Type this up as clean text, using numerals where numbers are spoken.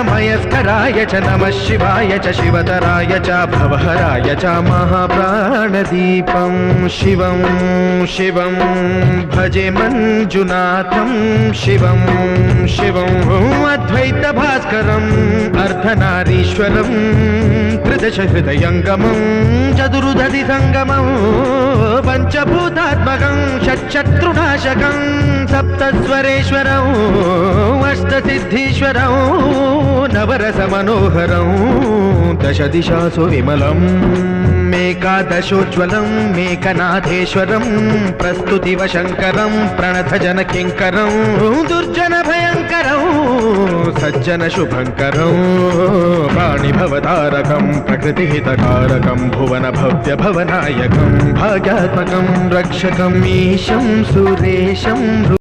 मयस्कराय च नमः शिवाय च शिवतराय च भवहराय च महाप्राणदीपं शिवं शिवं भजे मंजुनाथं शिवं शिवं अद्वैतभास्करम् अर्धनारीश्वरं त्रिदश हृदयङ्गमं चतुर्दधिसङ्गमं पञ्चभूतात्मकं षट्शत्रुनाशकं सप्तस्वरेश्वरं अष्टसिद्धीश्वरं नवरसमनोहरं दशदिशासु विमलम् मेकादशोज्ज्वलं मेकनाथेश्वरं प्रस्तुतिवशङ्करं प्रणतजनकिङ्करं दुर्जनभयङ्करं सज्जनशुभङ्करं प्राणिभवतारकं प्रकृतिहितकारकं भुवनभव्यभवनायकं भाग्यात्मकं रक्षकम् ईशं सुरेशं